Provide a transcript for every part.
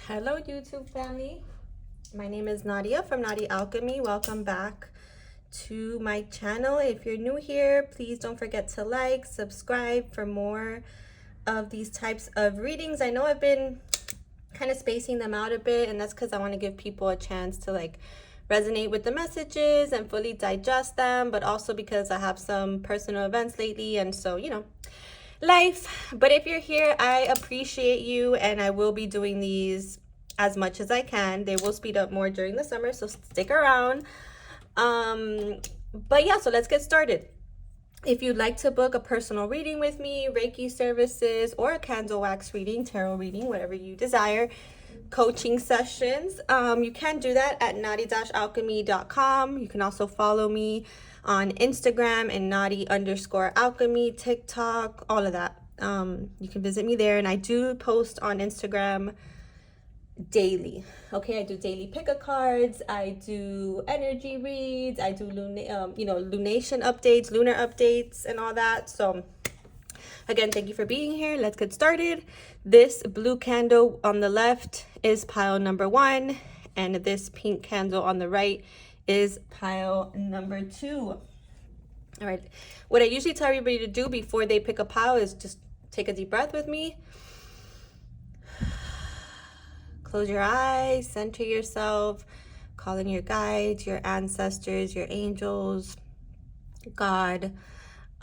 Hello YouTube family, my name is Nadia from Nadi Alchemy. Welcome back to my channel. If you're new here, please don't forget to like, subscribe for more of these types of readings. I know I've been kind of spacing them out a bit, and that's because I want to give people a chance to resonate with the messages and fully digest them, but also because I have some personal events lately, and so life. But if you're here, I appreciate you, and I will be doing these as much as I can. They will speed up more during the summer, so stick around. But yeah, so let's get started. If you'd like to book a personal reading with me, Reiki services, or a candle wax reading, tarot reading, whatever you desire, coaching sessions, you can do that at nadi-alchemy.com. You can also follow me on Instagram and Nadi_alchemy, TikTok, all of that. You can visit me there, and I do post on Instagram daily. Okay, I do daily pick-a cards, I do energy reads, I do lunation updates, lunar updates, and all that. So again, thank you for being here. Let's get started. This blue candle on the left is pile number 1, and this pink candle on the right is pile number 2. All right, what I usually tell everybody to do before they pick a pile is just take a deep breath with me. Close your eyes, center yourself, call in your guides, your ancestors, your angels, God,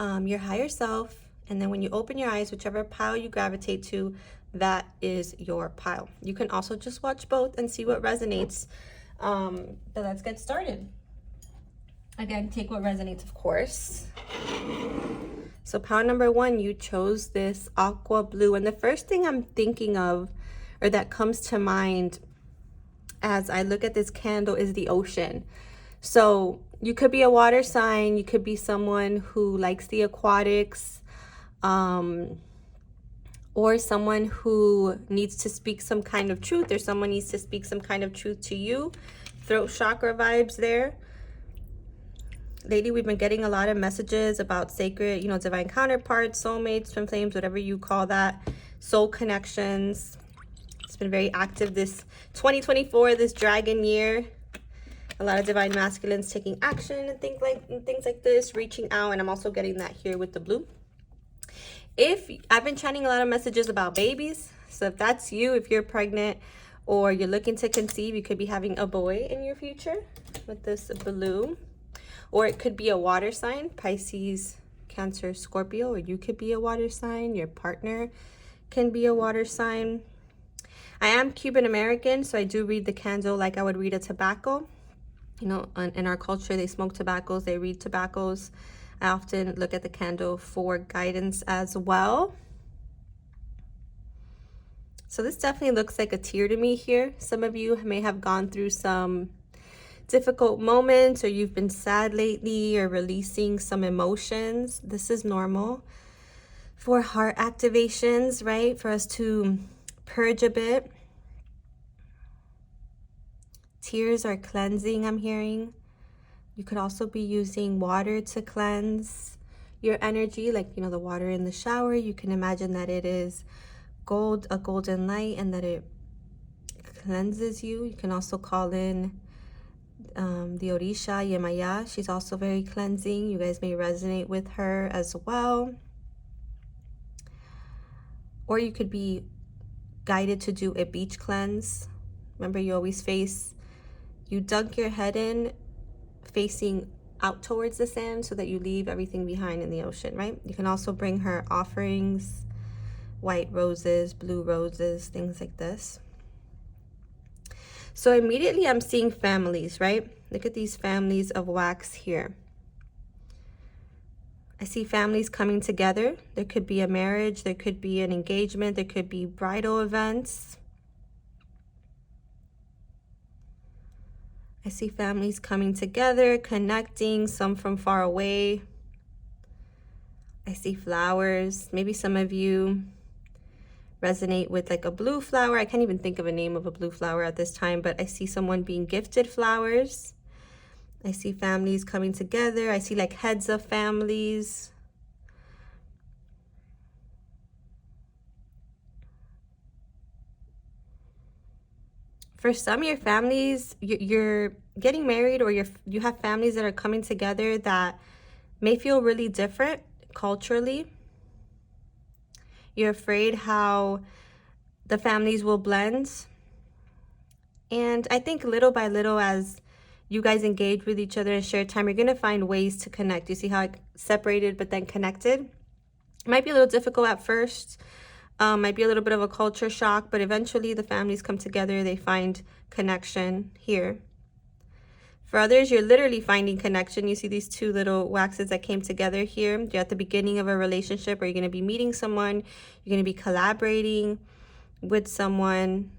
your higher self. And then when you open your eyes, whichever pile you gravitate to, that is your pile. You can also just watch both and see what resonates. But let's get started. Again, take what resonates, of course. So pile number 1, you chose this aqua blue. And the first thing I'm thinking of, or that comes to mind as I look at this candle, is the ocean. So you could be a water sign, you could be someone who likes the aquatics, or someone who needs to speak some kind of truth, or someone needs to speak some kind of truth to you. Throat chakra vibes there. Lately, we've been getting a lot of messages about sacred, divine counterparts, soulmates, twin flames, whatever you call that, soul connections. It's been very active this 2024, this dragon year. A lot of divine masculines taking action and things like this, reaching out. And I'm also getting that here with the blue. If I've been channeling a lot of messages about babies, so if that's you, if you're pregnant or you're looking to conceive, you could be having a boy in your future with this blue. Or it could be a water sign, Pisces, Cancer, Scorpio, or you could be a water sign. Your partner can be a water sign. I am Cuban American, so I do read the candle like I would read a tobacco. In our culture, they smoke tobaccos, they read tobaccos. I often look at the candle for guidance as well. So this definitely looks like a tear to me here. Some of you may have gone through some difficult moments, or you've been sad lately, or releasing some emotions. This is normal for heart activations, right? For us to purge a bit. Tears are cleansing, I'm hearing. You could also be using water to cleanse your energy, like, the water in the shower. You can imagine that it is gold, a golden light, and that it cleanses you. You can also call in the Orisha, Yemaya. She's also very cleansing. You guys may resonate with her as well. Or you could be guided to do a beach cleanse. Remember, you dunk your head in facing out towards the sand so that you leave everything behind in the ocean, right? You can also bring her offerings, white roses, blue roses, things like this. So immediately I'm seeing families, right? Look at these families of wax here. I see families coming together. There could be a marriage, there could be an engagement, there could be bridal events. I see families coming together, connecting, some from far away. I see flowers. Maybe some of you resonate with like a blue flower. I can't even think of a name of a blue flower at this time, but I see someone being gifted flowers. I see families coming together. I see like heads of families. For some, your families, you're getting married, or you have families that are coming together that may feel really different culturally. You're afraid how the families will blend. And I think little by little, as you guys engage with each other and share time, you're going to find ways to connect. You see how it separated but then connected? It might be a little difficult at first. Might be a little bit of a culture shock, but eventually the families come together. They find connection here. For others, you're literally finding connection. You see these two little waxes that came together here. You're at the beginning of a relationship, or you're going to be meeting someone. You're going to be collaborating with someone.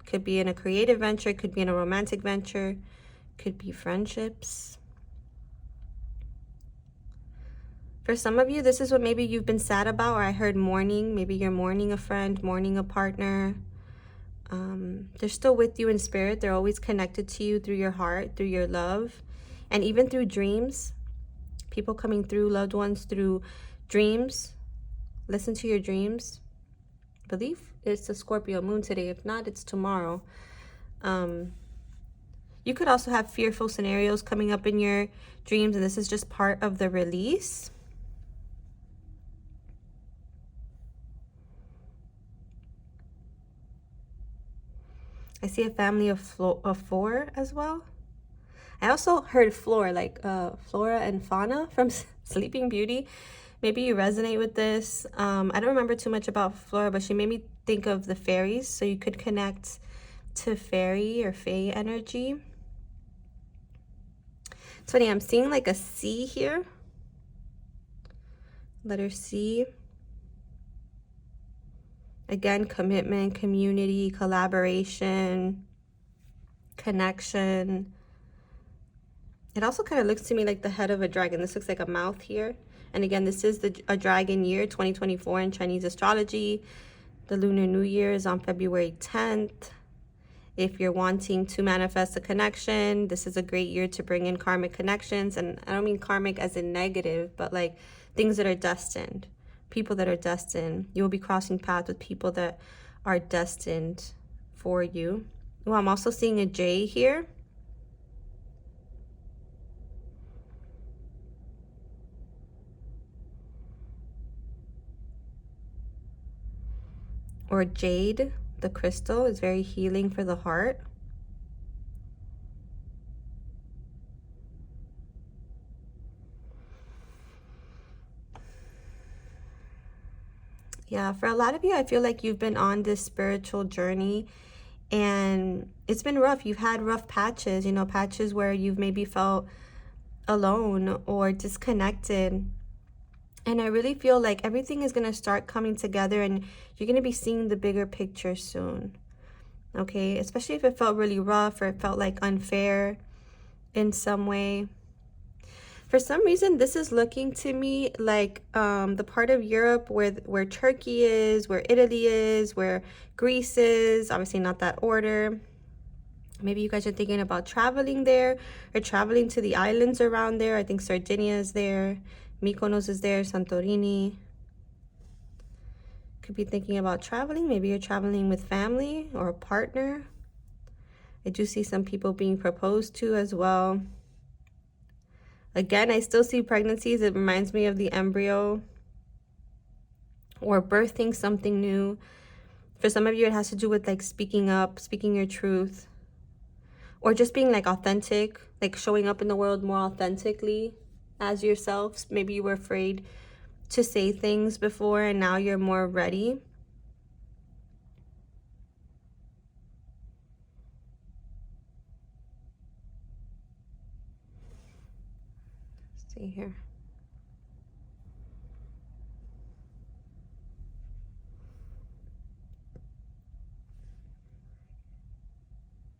Could be in a creative venture, could be in a romantic venture, could be friendships. For some of you, this is what maybe you've been sad about, or I heard mourning. Maybe you're mourning a friend, mourning a partner. They're still with you in spirit. They're always connected to you through your heart, through your love, and even through dreams. People coming through, loved ones through dreams. Listen to your dreams. I believe it's the Scorpio moon today. If not, it's tomorrow. You could also have fearful scenarios coming up in your dreams, and this is just part of the release. I see a family of four as well. I also heard floor, like flora and fauna from Sleeping Beauty. Maybe you resonate with this. I don't remember too much about Flora, but she made me think of the fairies. So you could connect to fairy or fae energy. It's funny, I'm seeing like a C here. Letter C. Again, commitment, community, collaboration, connection. It also kind of looks to me like the head of a dragon. This looks like a mouth here. And again, this is a dragon year, 2024 in Chinese astrology. The Lunar New Year is on February 10th. If you're wanting to manifest a connection, this is a great year to bring in karmic connections. And I don't mean karmic as in negative, but like things that are destined. People that are destined. You will be crossing paths with people that are destined for you. Well, I'm also seeing a J here. Or jade, the crystal, is very healing for the heart. Yeah, for a lot of you, I feel like you've been on this spiritual journey and it's been rough. You've had rough patches, you know, patches where you've maybe felt alone or disconnected. And I really feel like everything is going to start coming together and you're going to be seeing the bigger picture soon. Okay, especially if it felt really rough or it felt like unfair in some way. For some reason, this is looking to me like the part of Europe where Turkey is, where Italy is, where Greece is. Obviously not that order. Maybe you guys are thinking about traveling there or traveling to the islands around there. I think Sardinia is there. Mykonos is there. Santorini. Could be thinking about traveling. Maybe you're traveling with family or a partner. I do see some people being proposed to as well. Again, I still see pregnancies. It reminds me of the embryo or birthing something new. For some of you, it has to do with like speaking up, speaking your truth, or just being like authentic, like showing up in the world more authentically as yourself. Maybe you were afraid to say things before and now you're more ready. Let's see here.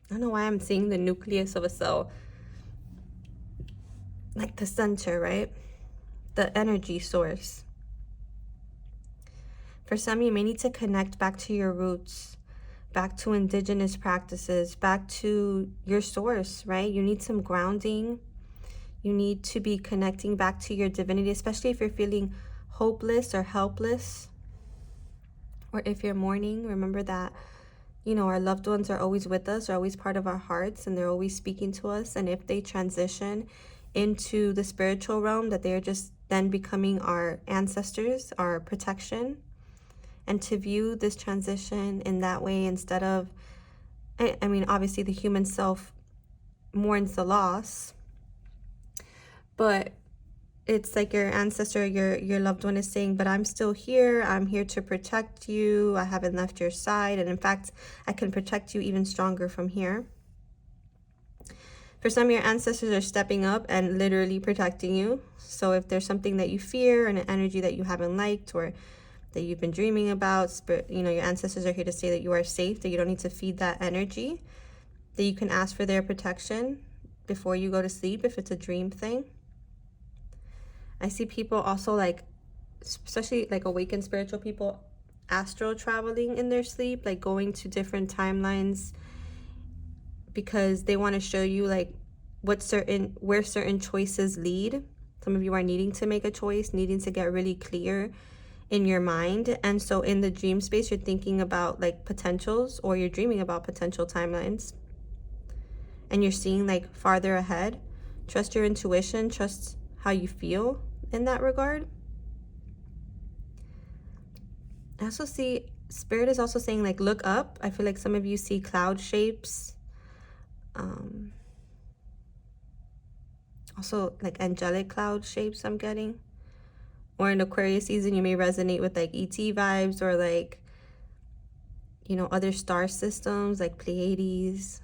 I don't know why I'm seeing the nucleus of a cell. Like the center, right? The energy source. For some, you may need to connect back to your roots, back to indigenous practices, back to your source, right? You need some grounding. You need to be connecting back to your divinity, especially if you're feeling hopeless or helpless. Or if you're mourning, remember that, you know, our loved ones are always with us, are always part of our hearts, and they're always speaking to us. And if they transition into the spiritual realm, that they're just then becoming our ancestors, our protection. And to view this transition in that way, instead of, I mean, obviously the human self mourns the loss, but it's like your ancestor, your loved one is saying, but I'm still here. I'm here to protect you. I haven't left your side. And in fact, I can protect you even stronger from here. For some, your ancestors are stepping up and literally protecting you. So if there's something that you fear and an energy that you haven't liked or that you've been dreaming about, you know, your ancestors are here to say that you are safe, that you don't need to feed that energy, that you can ask for their protection before you go to sleep if it's a dream thing. I see people also, like, especially like awakened spiritual people, astral traveling in their sleep, like going to different timelines because they want to show you like where certain choices lead. Some of you are needing to make a choice, needing to get really clear in your mind. And so in the dream space, you're thinking about like potentials, or you're dreaming about potential timelines, and you're seeing like farther ahead. Trust your intuition, trust how you feel in that regard. I also see Spirit is also saying like look up. I feel like some of you see cloud shapes, also like angelic cloud shapes I'm getting. Or in Aquarius season, you may resonate with like ET vibes, or like, you know, other star systems like Pleiades,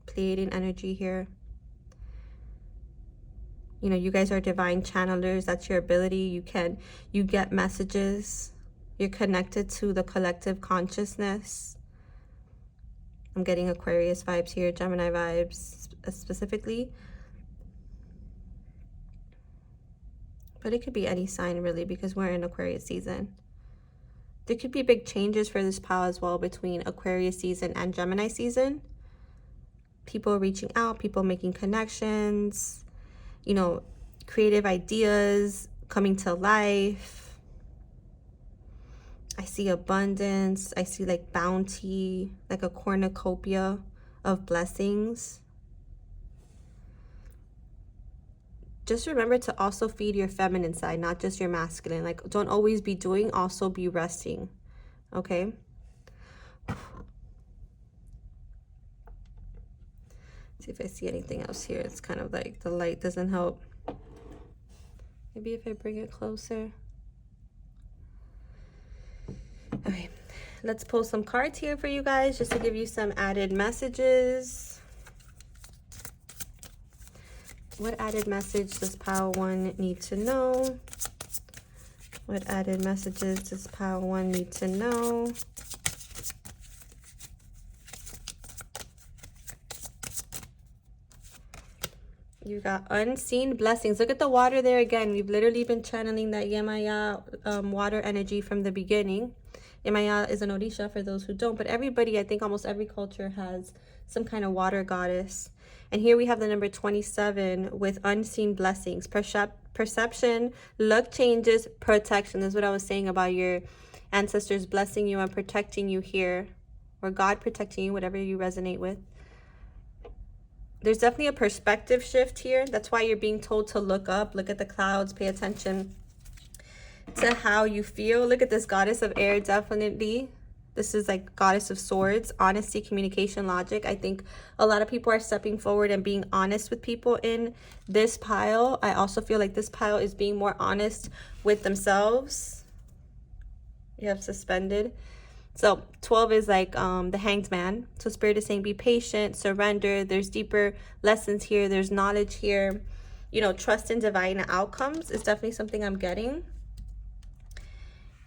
Pleiadian energy here. You know, you guys are divine channelers. That's your ability. You get messages. You're connected to the collective consciousness. I'm getting Aquarius vibes here, Gemini vibes specifically. But it could be any sign really, because we're in Aquarius season. There could be big changes for this pile as well between Aquarius season and Gemini season. People reaching out, people making connections, you know, creative ideas coming to life. I see abundance. I see like bounty, like a cornucopia of blessings. Just remember to also feed your feminine side, not just your masculine. Like, don't always be doing, also be resting. Okay? See if I see anything else here. It's kind of like the light doesn't help. Maybe if I bring it closer. Okay, let's pull some cards here for you guys just to give you some added messages. What added message does pile 1 need to know? What added messages does pile 1 need to know? You got unseen blessings. Look at the water there again. We've literally been channeling that Yemaya water energy from the beginning. Yemaya is an Orisha for those who don't, but everybody, I think almost every culture has some kind of water goddess. And here we have the number 27 with unseen blessings, perception, luck changes, protection. This is what I was saying about your ancestors blessing you and protecting you here, or God protecting you, whatever you resonate with. There's definitely a perspective shift here. That's why you're being told to look up, look at the clouds, pay attention to how you feel. Look at this goddess of air, definitely. This is like goddess of swords, honesty, communication, logic. I think a lot of people are stepping forward and being honest with people in this pile. I also feel like this pile is being more honest with themselves. You have suspended. So 12 is like the Hanged Man. So Spirit is saying be patient, surrender. There's deeper lessons here. There's knowledge here. You know, trust in divine outcomes is definitely something I'm getting.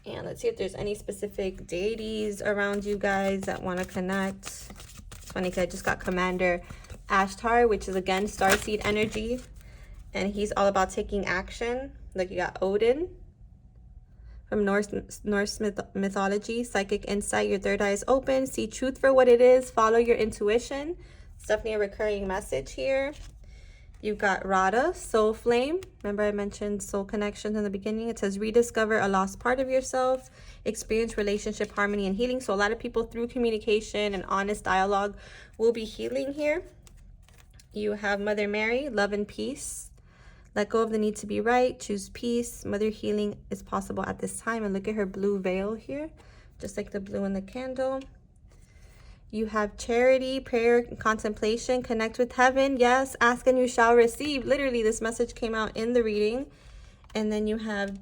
And let's see if there's any specific deities around you guys that want to connect. It's funny because I just got Commander Ashtar, which is again starseed energy. And he's all about taking action. Like you got Odin from Norse mythology. Psychic insight. Your third eye is open. See truth for what it is. Follow your intuition. It's definitely a recurring message here. You've got Radha, soul flame. Remember I mentioned soul connections in the beginning. It says rediscover a lost part of yourself, experience relationship harmony and healing. So a lot of people through communication and honest dialogue will be healing here. You have Mother Mary, love and peace. Let go of the need to be right. Choose peace. Mother healing is possible at this time. And look at her blue veil here, just like the blue in the candle. You have charity, prayer, contemplation, connect with heaven. Yes, ask and you shall receive. Literally, this message came out in the reading. And then you have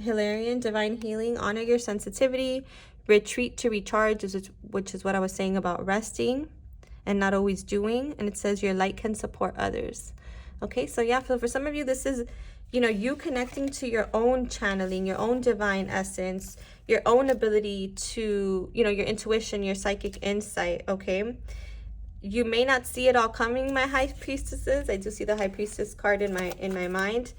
Hilarion, divine healing, honor your sensitivity, retreat to recharge, which is what I was saying about resting and not always doing. And it says your light can support others. Okay, so yeah, so for some of you, this is, you know, you connecting to your own channeling, your own divine essence, your own ability to, you know, your intuition, your psychic insight, okay? You may not see it all coming, my high priestesses. I do see the high priestess card in my mind,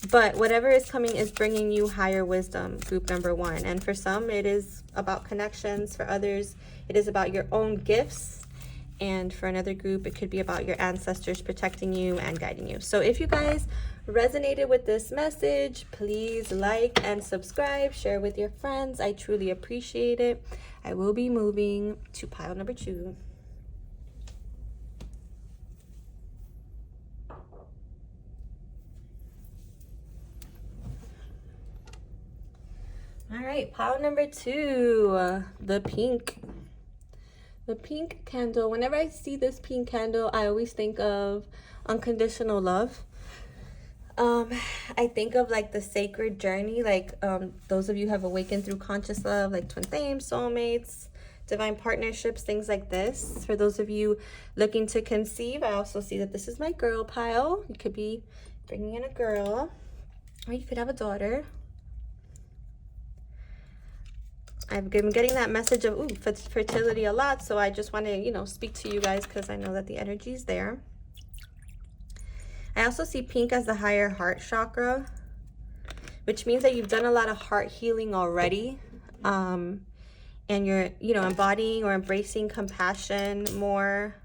but whatever is coming is bringing you higher wisdom, group number one. And for some, it is about connections. For others, it is about your own gifts. And for another group, it could be about your ancestors protecting you and guiding you. So if you guys resonated with this message, please like and subscribe, share with your friends. I truly appreciate it. I will be moving to pile number 2. All right, pile number 2, the pink. The pink candle. Whenever I see this pink candle, I always think of unconditional love. I think of like the sacred journey, like those of you who have awakened through conscious love, like twin flames, soulmates, divine partnerships, things like this. For those of you looking to conceive, I also see that this is my girl pile. You could be bringing in a girl, or you could have a daughter. I've been getting that message of fertility a lot, so I just want to, you know, speak to you guys because I know that the energy is there. I also see pink as the higher heart chakra, which means that you've done a lot of heart healing already, and you're, you know, embodying or embracing compassion more.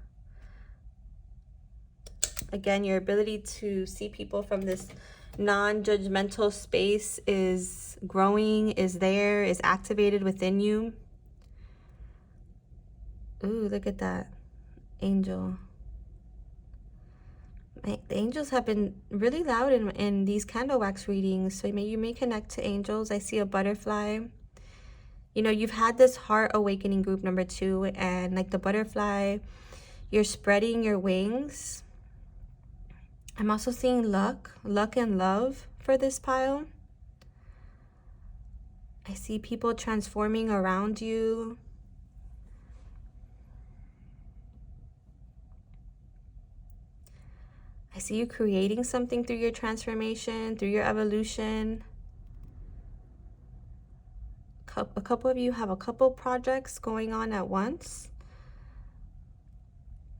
Again, your ability to see people from this non-judgmental space is growing, is there, is activated within you. Ooh, look at that angel. The angels have been really loud in these candle wax readings, so you may connect to angels. I see a butterfly. You know, you've had this heart awakening, group number 2, and like the butterfly, you're spreading your wings. I'm also seeing luck and love for this pile. I see people transforming around you. I see you creating something through your transformation, through your evolution. A couple of you have a couple projects going on at once.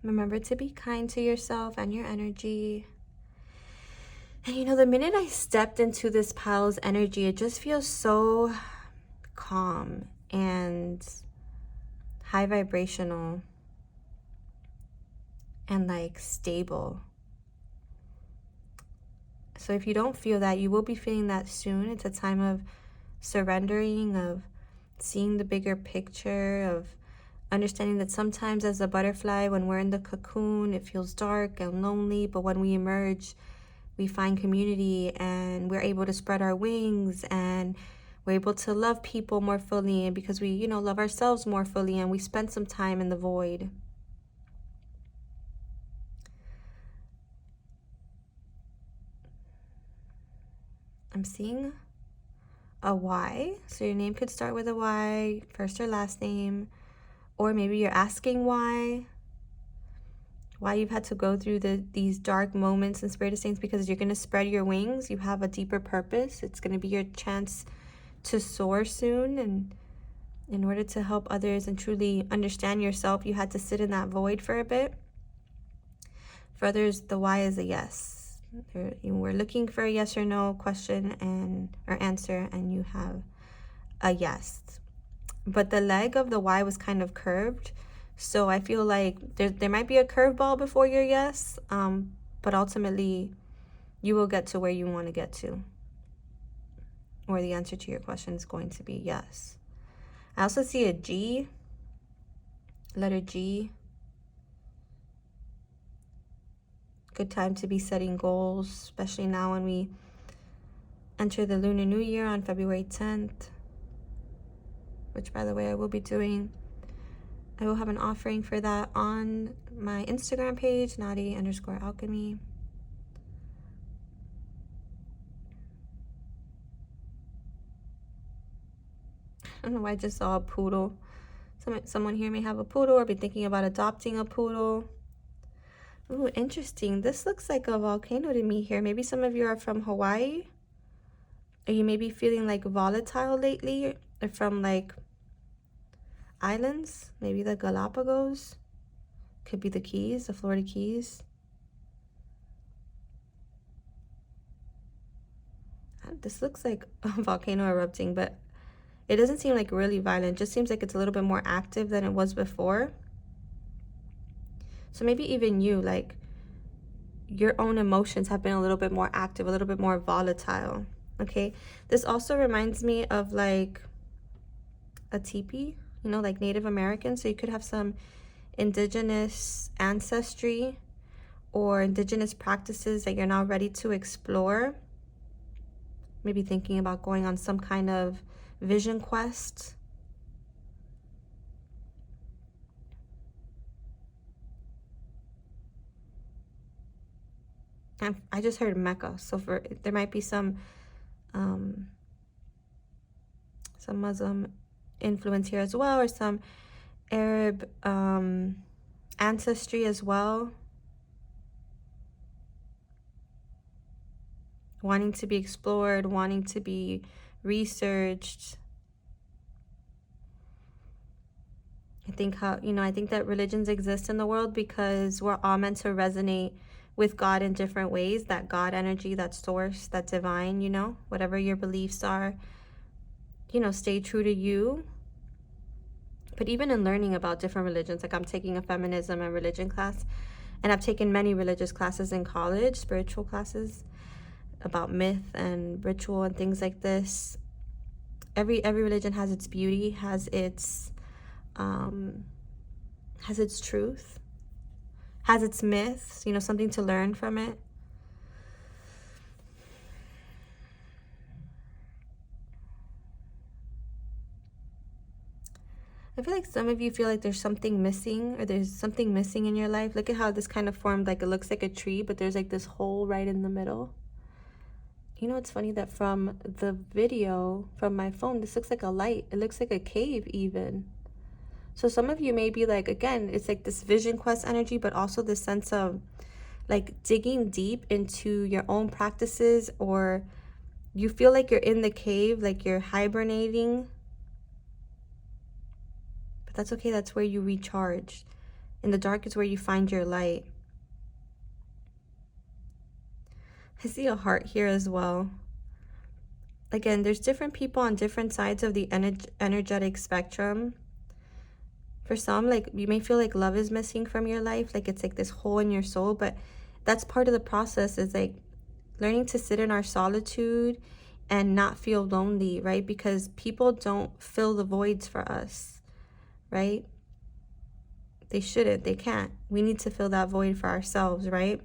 Remember to be kind to yourself and your energy. And you know, the minute I stepped into this pile's energy, it just feels so calm and high vibrational and like stable. So if you don't feel that, you will be feeling that soon. It's a time of surrendering, of seeing the bigger picture, of understanding that sometimes as a butterfly, when we're in the cocoon, it feels dark and lonely, but when we emerge, we find community and we're able to spread our wings and we're able to love people more fully, and because we, you know, love ourselves more fully, and we spend some time in the void. I'm seeing a Y, so your name could start with a Y, first or last name, or maybe you're asking why you've had to go through these dark moments in Spirit of Saints, because you're going to spread your wings. You have a deeper purpose. It's going to be your chance to soar soon, and in order to help others and truly understand yourself, you had to sit in that void for a bit. For others, the why is a yes. We're looking for a yes or no question or answer, and you have a yes. But the leg of the Y was kind of curved, so I feel like there might be a curveball before your yes, But ultimately, you will get to where you want to get to. Or the answer to your question is going to be yes. I also see a G, letter G. Good time to be setting goals, especially now when we enter the Lunar New Year on February 10th. Which, by the way, I will be doing. I will have an offering for that on my Instagram page, Nadi_alchemy. I don't know why I just saw a poodle. Someone here may have a poodle or be thinking about adopting a poodle. Ooh, interesting. This looks like a volcano to me here. Maybe some of you are from Hawaii. Or you may be feeling like volatile lately. Or from like islands. Maybe the Galapagos. Could be the Keys, the Florida Keys. This looks like a volcano erupting, but it doesn't seem like really violent. It just seems like it's a little bit more active than it was before. So maybe even you, like, your own emotions have been a little bit more active, a little bit more volatile, okay? This also reminds me of, like, a teepee, you know, like Native American. So you could have some indigenous ancestry or indigenous practices that you're now ready to explore. Maybe thinking about going on some kind of vision quest. And I just heard Mecca, so there might be some Muslim influence here as well, or some Arab ancestry as well, wanting to be explored, wanting to be researched. I think that religions exist in the world because we're all meant to resonate with God in different ways. That God energy, that source, that divine, you know, whatever your beliefs are, you know, stay true to you. But even in learning about different religions, like I'm taking a feminism and religion class, and I've taken many religious classes in college, spiritual classes about myth and ritual and things like this. Every religion has its beauty, has its truth, has its myths, you know, something to learn from it. I feel like some of you feel like there's something missing, or there's something missing in your life. Look at how this kind of formed, like it looks like a tree, but there's like this hole right in the middle. You know, it's funny that from the video, from my phone, this looks like a light. It looks like a cave even. So some of you may be like, again, it's like this vision quest energy, but also this sense of like digging deep into your own practices, or you feel like you're in the cave, like you're hibernating. But that's okay. That's where you recharge. In the dark is where you find your light. I see a heart here as well. Again, there's different people on different sides of the energetic spectrum. For some, like, you may feel like love is missing from your life, like it's like this hole in your soul, but that's part of the process, is like learning to sit in our solitude and not feel lonely, right? Because people don't fill the voids for us, right? They shouldn't, they can't. We need to fill that void for ourselves, right?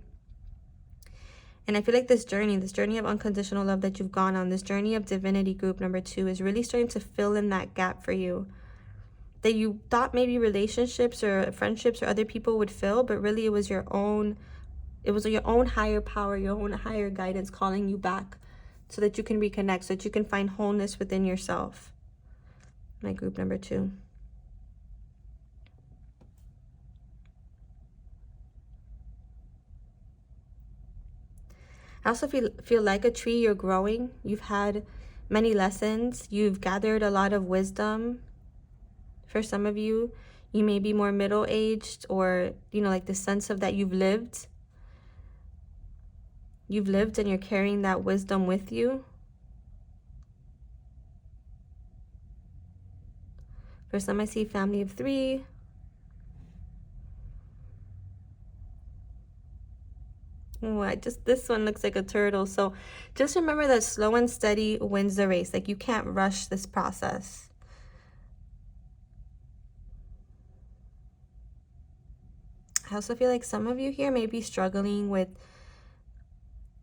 And I feel like this journey of unconditional love that you've gone on, this journey of divinity group number 2 is really starting to fill in that gap for you. That you thought maybe relationships or friendships or other people would fill, but really it was your own higher power, your own higher guidance calling you back so that you can reconnect, so that you can find wholeness within yourself. My group number 2. I also feel like a tree, you're growing. You've had many lessons. You've gathered a lot of wisdom. For some of you, you may be more middle-aged, or, you know, like the sense of that you've lived. You've lived and you're carrying that wisdom with you. For some, I see family of 3. Oh, this one looks like a turtle. So just remember that slow and steady wins the race. Like, you can't rush this process. I also feel like some of you here may be struggling with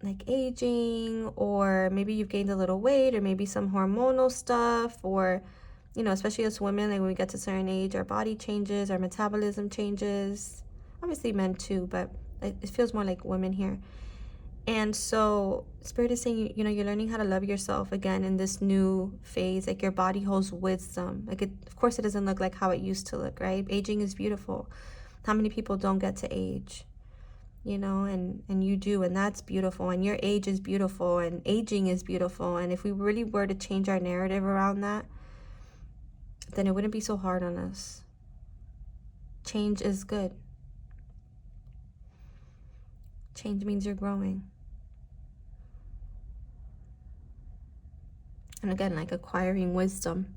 like aging, or maybe you've gained a little weight, or maybe some hormonal stuff, or, you know, especially as women, like when we get to a certain age, our body changes, our metabolism changes. Obviously men too, but it feels more like women here. And so Spirit is saying, you know, you're learning how to love yourself again in this new phase. Like, your body holds wisdom. Like, of course it doesn't look like how it used to look, right? Aging is beautiful. How many people don't get to age? You know, and you do, and that's beautiful, and your age is beautiful, and aging is beautiful. And if we really were to change our narrative around that, then it wouldn't be so hard on us. Change is good. Change means you're growing. And again, like acquiring wisdom.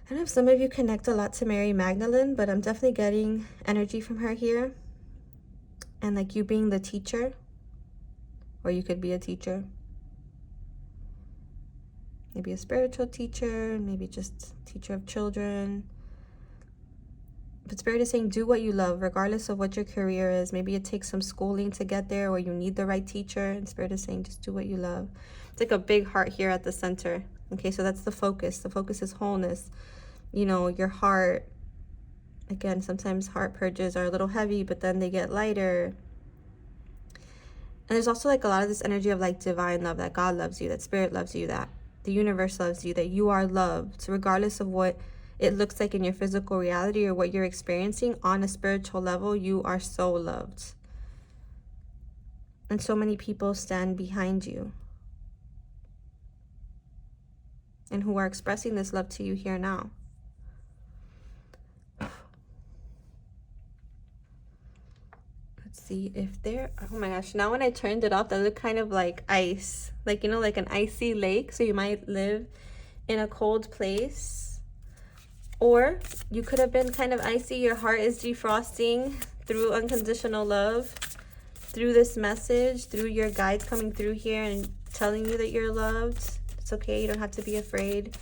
I don't know if some of you connect a lot to Mary Magdalene, but I'm definitely getting energy from her here. And like you being the teacher, or you could be a teacher. Maybe a spiritual teacher, maybe just teacher of children. But Spirit is saying, do what you love, regardless of what your career is. Maybe it takes some schooling to get there, or you need the right teacher. And Spirit is saying, just do what you love. It's like a big heart here at the center. Okay, so that's the focus. The focus is wholeness. You know, your heart. Again, sometimes heart purges are a little heavy, but then they get lighter. And there's also like a lot of this energy of like divine love, that God loves you, that Spirit loves you, that the universe loves you, that you are loved. So regardless of what it looks like in your physical reality or what you're experiencing, on a spiritual level, you are so loved. And so many people stand behind you and who are expressing this love to you here now. Let's see if there, oh my gosh, now when I turned it off, that looked kind of like ice, like, you know, like an icy lake. So you might live in a cold place, or you could have been kind of icy. Your heart is defrosting through unconditional love, through this message, through your guides coming through here and telling you that you're loved. It's okay, you don't have to be afraid.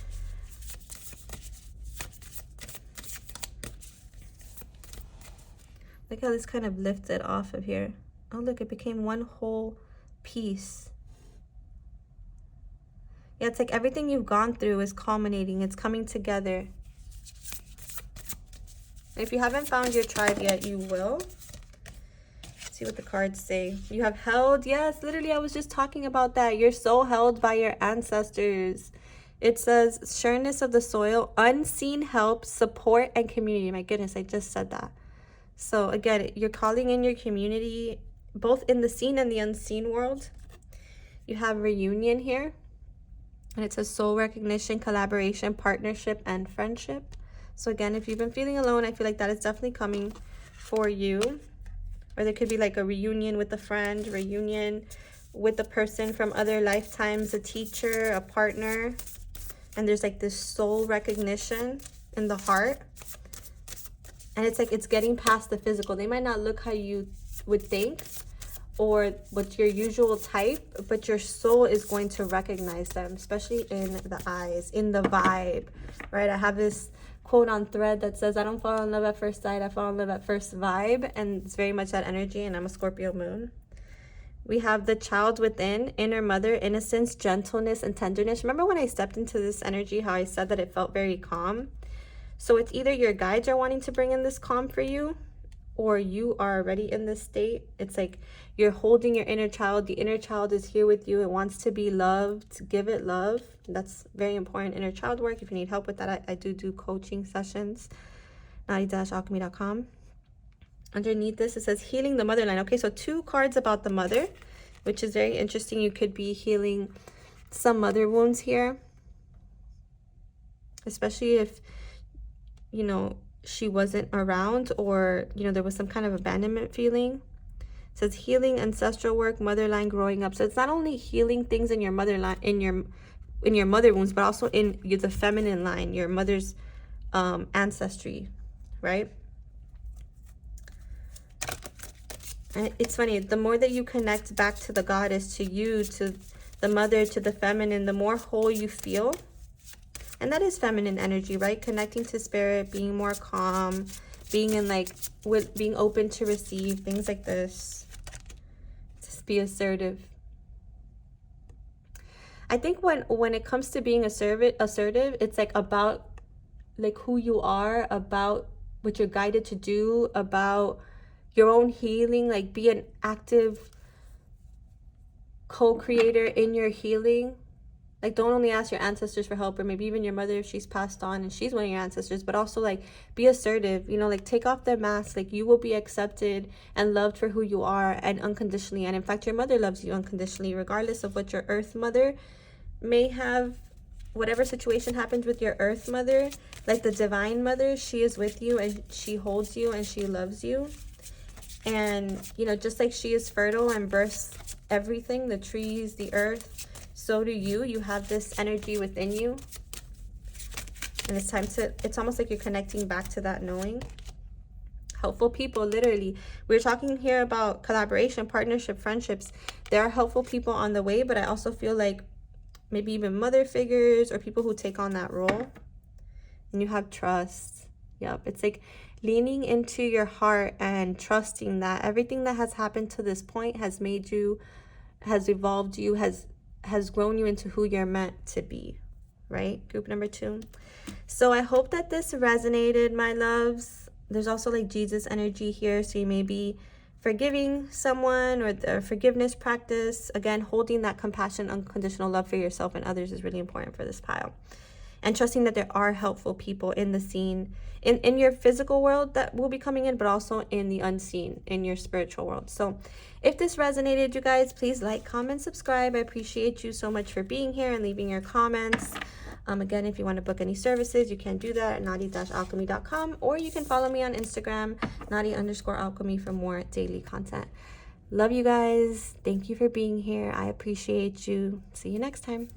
Look how this kind of lifted off of here. Oh, look, it became one whole piece. Yeah, it's like everything you've gone through is culminating. It's coming together. If you haven't found your tribe yet, you will. Let's see what the cards say. You have held. Yes, literally, I was just talking about that. You're so held by your ancestors. It says sureness of the soil, unseen help, support, and community. My goodness, I just said that. So again, you're calling in your community, both in the seen and the unseen world. You have reunion here. And it says soul recognition, collaboration, partnership, and friendship. So again, if you've been feeling alone, I feel like that is definitely coming for you. Or there could be like a reunion with a friend, reunion with a person from other lifetimes, a teacher, a partner. And there's like this soul recognition in the heart. And it's like it's getting past the physical. They might not look how you would think or what's your usual type, but your soul is going to recognize them, especially in the eyes, in the vibe, right? I have this quote on Thread that says, I don't fall in love at first sight, I fall in love at first vibe. And it's very much that energy, and I'm a Scorpio moon. We have the child within, inner mother, innocence, gentleness, and tenderness. Remember when I stepped into this energy, how I said that it felt very calm? So it's either your guides are wanting to bring in this calm for you, or you are already in this state. It's like you're holding your inner child. The inner child is here with you. It wants to be loved. Give it love. That's very important inner child work. If you need help with that, I do coaching sessions. Nadi-alchemy.com. Underneath this, it says healing the motherline. Okay, so 2 cards about the mother, which is very interesting. You could be healing some mother wounds here, especially if, you know, she wasn't around, or, you know, there was some kind of abandonment feeling. It says healing ancestral work, motherline growing up. So it's not only healing things in your motherline, in your mother wounds, but also in the feminine line, your mother's ancestry, right? And it's funny, the more that you connect back to the goddess, to you, to the mother, to the feminine, the more whole you feel. And that is feminine energy, right? Connecting to spirit, being more calm, being in like, with being open to receive, things like this. Just be assertive. I think when it comes to being assertive, it's like about like who you are, about what you're guided to do, about your own healing. Like, be an active co-creator in your healing. Like, don't only ask your ancestors for help, or maybe even your mother if she's passed on and she's one of your ancestors, but also like be assertive, you know, like take off their mask. Like, you will be accepted and loved for who you are, and unconditionally. And in fact, your mother loves you unconditionally, regardless of what your earth mother may have. Whatever situation happens with your earth mother, like the divine mother, she is with you and she holds you and she loves you. And, you know, just like she is fertile and births everything, the trees, the earth, so do you. You have this energy within you. And it's time to, it's almost like you're connecting back to that knowing. Helpful people, literally. We're talking here about collaboration, partnership, friendships. There are helpful people on the way, but I also feel like maybe even mother figures or people who take on that role. And you have trust. Yep. It's like leaning into your heart and trusting that everything that has happened to this point has made you, has evolved you, has grown you into who you're meant to be, right? Group number 2. So I hope that this resonated, my loves. There's also like Jesus energy here, so you may be forgiving someone, or the forgiveness practice. Again, holding that compassion, unconditional love for yourself and others is really important for this pile. And trusting that there are helpful people in the scene, in your physical world that will be coming in, but also in the unseen, in your spiritual world. So if this resonated, you guys, please like, comment, subscribe. I appreciate you so much for being here and leaving your comments. Again, if you want to book any services, you can do that at nadi-alchemy.com, or you can follow me on Instagram, nadi_alchemy, for more daily content. Love you guys. Thank you for being here. I appreciate you. See you next time.